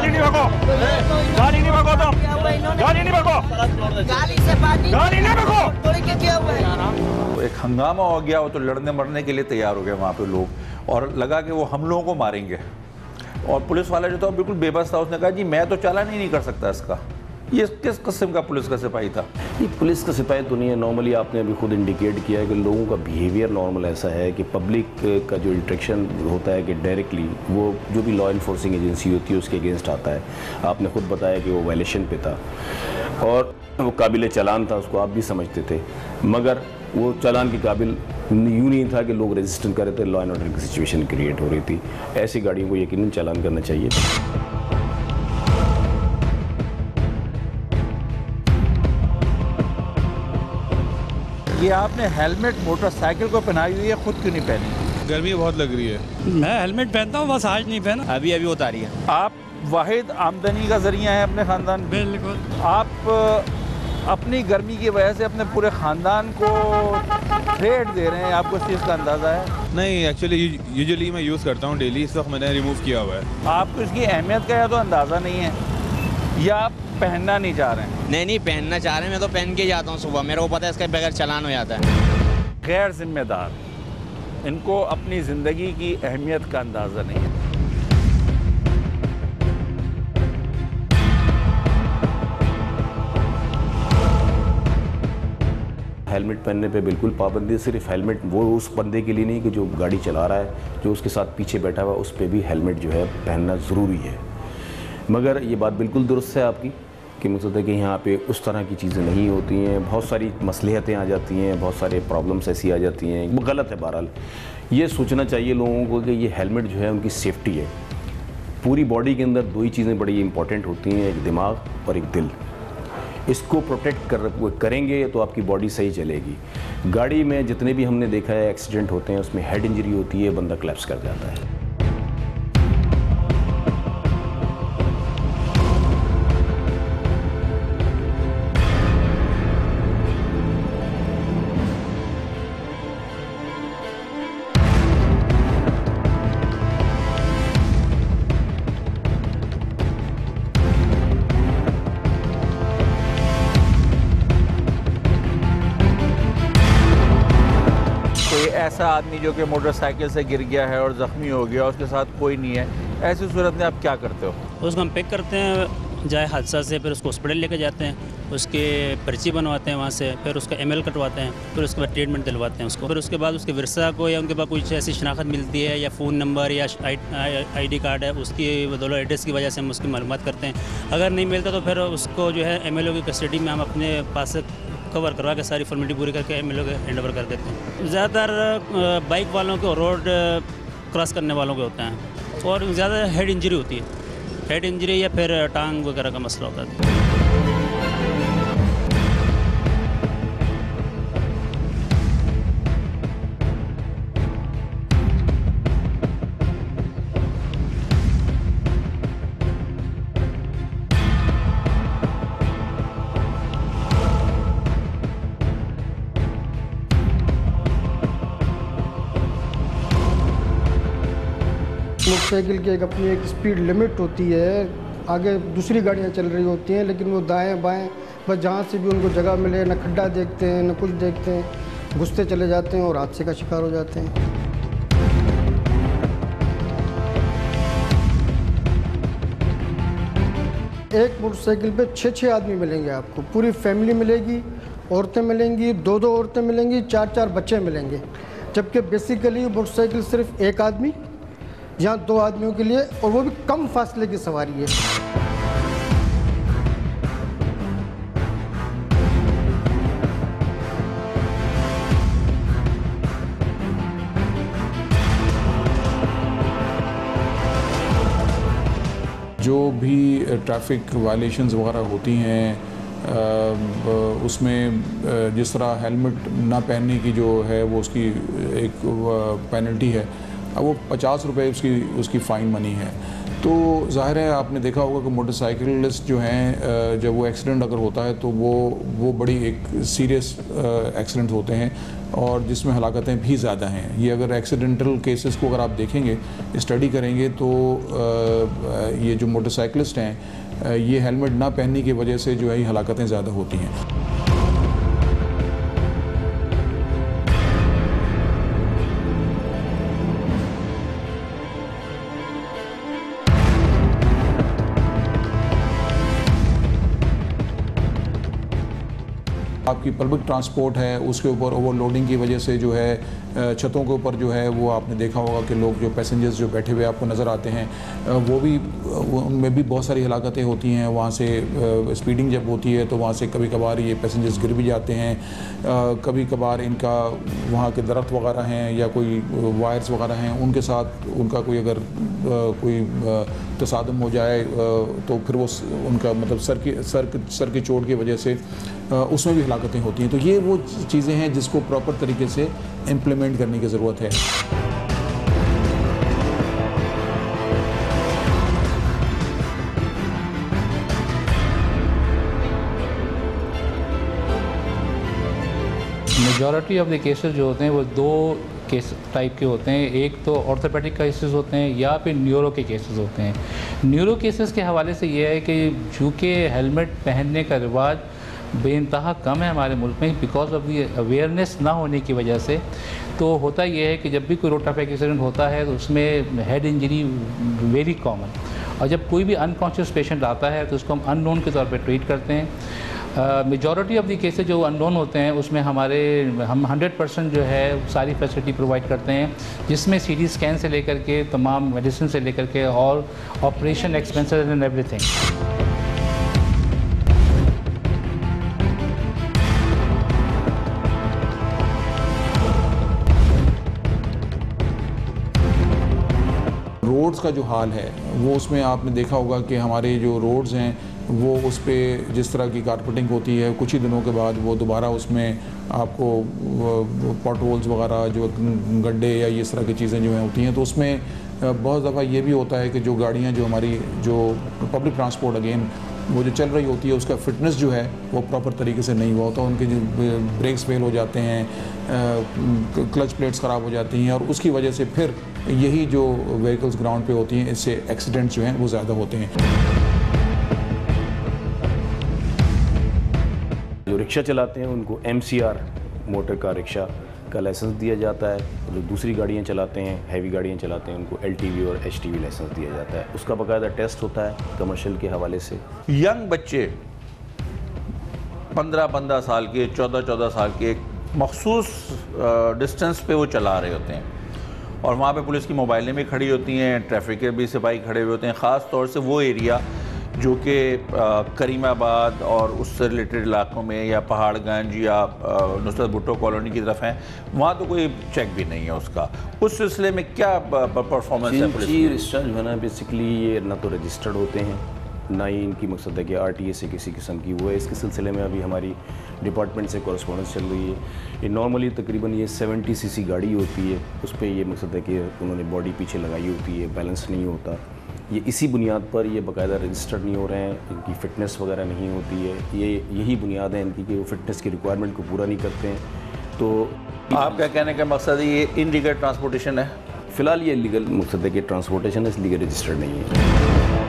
गाली नहीं भगो, गाली नहीं भगो, तुम गाली नहीं भगो, गाली नहीं भगो। एक हंगामा हो गया, वो तो लड़ने मरने के लिए तैयार हो गए वहाँ पे लोग, और लगा कि वो हम लोगों को मारेंगे। और पुलिस वाला जो था बिल्कुल बेबस था, उसने कहा जी मैं तो चालान ही नहीं कर सकता इसका। ये किस किस्म का पुलिस का सिपाही था? ये पुलिस का सिपाही तो नहीं है। नॉर्मली आपने अभी खुद इंडिकेट किया है कि लोगों का बिहेवियर नॉर्मल ऐसा है कि पब्लिक का जो इंटरेक्शन होता है कि डायरेक्टली वो जो भी लॉ इन्फोर्सिंग एजेंसी होती है उसके अगेंस्ट आता है। आपने खुद बताया कि वो वायलेशन पे था और वो काबिल चालान था, उसको आप भी समझते थे, मगर वो चालान के काबिल यूँ नहीं था कि लोग रेजिस्टेंस कर रहे थे, लॉ एंड ऑर्डर की सिचुएशन क्रिएट हो रही थी। ऐसी गाड़ियों को यकीनन चालान करना चाहिए। ये आपने हेलमेट मोटरसाइकिल को पहनाई हुई है, खुद क्यों नहीं पहनी? गर्मी बहुत लग रही है। मैं हेलमेट पहनता हूँ, बस आज नहीं पहना। अभी उतारी है। आप वाहिद आमदनी का जरिया है अपने ख़ानदान? बिल्कुल। आप अपनी गर्मी की वजह से अपने पूरे ख़ानदान को थ्रेट दे रहे हैं, आपको इस चीज़ का अंदाज़ा है? नहीं, एक्चुअली यूजुअली मैं यूज़ करता हूँ डेली, इस वक्त मैंने रिमूव किया हुआ है। आपको इसकी अहमियत का या तो अंदाज़ा नहीं है या आप पहनना नहीं चाह रहे हैं? नहीं पहनना चाह रहे हैं, मैं तो पहन के जाता हूँ सुबह, मेरे को पता है इसके बगैर चालान हो जाता है। गैर जिम्मेदार, इनको अपनी ज़िंदगी की अहमियत का अंदाज़ा नहीं है। हेलमेट पहनने पे बिल्कुल पाबंदी। सिर्फ हेलमेट वो उस बंदे के लिए नहीं कि जो गाड़ी चला रहा है, जो उसके साथ पीछे बैठा हुआ उस पर भी हेलमेट जो है पहनना ज़रूरी है। मगर ये बात बिल्कुल दुरुस्त है आपकी कि मुझे है कि यहाँ पे उस तरह की चीज़ें नहीं होती हैं। बहुत सारी मसलहतें आ जाती हैं, बहुत सारे प्रॉब्लम्स ऐसी आ जाती हैं, वो गलत है। बहरहाल ये सोचना चाहिए लोगों को कि ये हेलमेट जो है उनकी सेफ्टी है। पूरी बॉडी के अंदर दो ही चीज़ें बड़ी इंपॉर्टेंट होती हैं, एक दिमाग और एक दिल। इसको प्रोटेक्ट करेंगे तो आपकी बॉडी सही चलेगी। गाड़ी में जितने भी हमने देखा है एक्सीडेंट होते हैं उसमें हेड इंजरी होती है, बंदा क्लैप्स कर जाता है। ऐसा आदमी जो कि मोटरसाइकिल से गिर गया है और ज़ख्मी हो गया, उसके साथ कोई नहीं है, ऐसी सूरत में आप क्या करते हो? उसको हम पिक करते हैं जाए हादसा से, फिर उसको हॉस्पिटल लेके जाते हैं, उसके पर्ची बनवाते हैं वहाँ से, फिर उसका एमएल कटवाते हैं, फिर उसके बाद ट्रीटमेंट दिलवाते हैं उसको। फिर उसके बाद उसके विरसा को या उनके पास कुछ ऐसी शनाख्त मिलती है या फ़ोन नंबर या आईडी कार्ड है, उसकी बदौलत एड्रेस की वजह से हम उसकी मालूमात करते हैं। अगर नहीं मिलता तो फिर उसको जो है एमएलओ की कस्टडी में हम अपने पास कवर करवा के सारी फॉर्मेलिटी पूरी करके एमएलओ के हैंड ओवर कर देते हैं। ज़्यादातर बाइक वालों के और रोड क्रॉस करने वालों के होते हैं, और ज़्यादा हेड इंजरी होती है, हेड इंजरी या फिर टांग वगैरह का मसला होता है। मोटरसाइकिल की अपनी एक स्पीड लिमिट होती है, आगे दूसरी गाड़ियाँ चल रही होती हैं लेकिन वो दाएं बाएं बस जहाँ से भी उनको जगह मिले, न खड्डा देखते हैं न कुछ देखते हैं, घुसते चले जाते हैं और हादसे का शिकार हो जाते हैं। एक मोटरसाइकिल पे 6-6 आदमी मिलेंगे आपको, पूरी फैमिली मिलेगी, औरतें मिलेंगी, 2-2 औरतें मिलेंगी, 4-4 बच्चे मिलेंगे। जबकि बेसिकली मोटरसाइकिल सिर्फ एक आदमी या 2 आदमियों के लिए, और वो भी कम फासले की सवारी है। जो भी ट्रैफिक वायलेशंस वगैरह होती हैं उसमें जिस तरह हेलमेट ना पहनने की जो है वो उसकी एक पेनल्टी है, वो 50 रुपये उसकी फ़ाइन मनी है। तो ज़ाहिर है आपने देखा होगा कि मोटरसाइकिलिस्ट जो हैं जब वो एक्सीडेंट अगर होता है तो वो बड़ी एक सीरियस एक्सीडेंट होते हैं और जिसमें हलाकतें भी ज़्यादा हैं। ये अगर एक्सीडेंटल केसेस को अगर आप देखेंगे, स्टडी करेंगे तो ये जो मोटरसाइकिलिस्ट हैं ये हेलमेट ना पहनने की वजह से जो है ये हलाकतें ज़्यादा होती हैं। आपकी पब्लिक ट्रांसपोर्ट है उसके ऊपर ओवरलोडिंग की वजह से जो है छतों के ऊपर जो है वो आपने देखा होगा कि लोग जो पैसेंजर्स जो बैठे हुए आपको नज़र आते हैं वो भी उनमें भी बहुत सारी हलाकतें होती हैं। वहाँ से स्पीडिंग जब होती है तो वहाँ से कभी कभार ये पैसेंजर्स गिर भी जाते हैं, कभी कभार इनका वहाँ के दरख्त वगैरह हैं या कोई वायर्स वगैरह हैं उनके साथ उनका कोई अगर कोई तसादम हो जाए तो फिर वो उनका मतलब सर की चोट की वजह से उसमें भी हलाकतें होती हैं। तो ये वो चीज़ें हैं जिसको प्रॉपर तरीके से इम्प्लीमेंट करने की ज़रूरत है। मेजॉरिटी ऑफ द केसेस जो होते हैं वो दो केस टाइप के होते हैं। एक तो ऑर्थोपेडिक केसेस होते हैं या फिर न्यूरो के केसेस होते हैं। न्यूरो केसेस के हवाले से ये है कि चूँकि हेलमेट पहनने का रिवाज बेइंतहा कम है हमारे मुल्क में बिकॉज ऑफ दी अवेयरनेस ना होने की वजह से, तो होता यह है कि जब भी कोई रोड ट्रैफिक एक्सीडेंट होता है तो उसमें हेड इंजरी वेरी कॉमन, और जब कोई भी अनकॉन्शियस पेशेंट आता है तो उसको हम अननोन के तौर पे ट्रीट करते हैं। मेजॉरिटी ऑफ दी केसेस जो अननोन होते हैं उसमें हम 100% जो है सारी फैसिलिटी प्रोवाइड करते हैं, जिसमें सीटी स्कैन से लेकर के तमाम मेडिसिन से लेकर के और operation expenses and everything. Roads का जो हाल है वो उसमें आपने देखा होगा कि हमारे जो रोड्स हैं वो उस पर जिस तरह की कारपेटिंग होती है कुछ ही दिनों के बाद वो दोबारा उसमें आपको पॉटहोल्स वगैरह जो गड्ढे या इस तरह की चीज़ें जो हैं होती हैं, तो उसमें बहुत दफ़ा ये भी होता है कि जो गाड़ियाँ जो हमारी जो पब्लिक ट्रांसपोर्ट अगेन वो जो चल रही होती है उसका फिटनेस जो है वो प्रॉपर तरीके से नहीं हुआ होता, उनके जो ब्रेक्स फेल हो जाते हैं, क्लच प्लेट्स ख़राब हो जाती हैं और उसकी वजह से फिर यही जो व्हीकल्स ग्राउंड पे होती हैं इससे एक्सीडेंट्स जो हैं वो ज़्यादा होते हैं। जो रिक्शा चलाते हैं उनको MCR मोटर कार रिक्शा का लाइसेंस दिया जाता है, जो दूसरी गाड़ियाँ चलाते हैं हैवी गाड़ियाँ चलाते हैं उनको LTV और HTV लाइसेंस दिया जाता है। उसका बाकायदा टेस्ट होता है कमर्शियल के हवाले से। यंग बच्चे 15-15 साल के 14-14 साल के एक मखसूस डिस्टेंस पे वो चला रहे होते हैं और वहाँ पे पुलिस की मोबाइलें भी खड़ी होती हैं, ट्रैफिक के भी सिपाही खड़े हुए होते हैं। ख़ास तौर से वो एरिया जो कि करीमाबाद और उससे रिलेटेड इलाकों में या पहाड़गंज या नुसरत भुट्टो कॉलोनी की तरफ हैं, वहाँ तो कोई चेक भी नहीं है उसका। उस सिलसिले में क्या परफॉर्मेंस है पुलिस की? रिक्शा जो है ना बेसिकली ये ना तो रजिस्टर्ड होते हैं ना ही इनकी मकसद है कि RTA से किसी किस्म की वो है। इसके सिलसिले में अभी हमारी डिपार्टमेंट से कॉरेस्पॉन्डेंस चल रही है। ये नॉर्मली तकरीबन ये 70 cc गाड़ी होती है, उस पर ये मकसद है कि उन्होंने बॉडी पीछे लगाई होती है, बैलेंस नहीं होता। ये इसी बुनियाद पर ये बाकायदा रजिस्टर्ड नहीं हो रहे हैं, इनकी फ़िटनेस वगैरह नहीं होती है। यही बुनियाद है इनकी कि वो फ़िटनेस की रिक्वायरमेंट को पूरा नहीं करते हैं। तो आपका कहने का मकसद है ये इनलीगल ट्रांसपोर्टेशन है? फ़िलहाल ये लीगल मकसद है कि ट्रांसपोर्टेशन है, इसलिए रजिस्टर्ड नहीं है।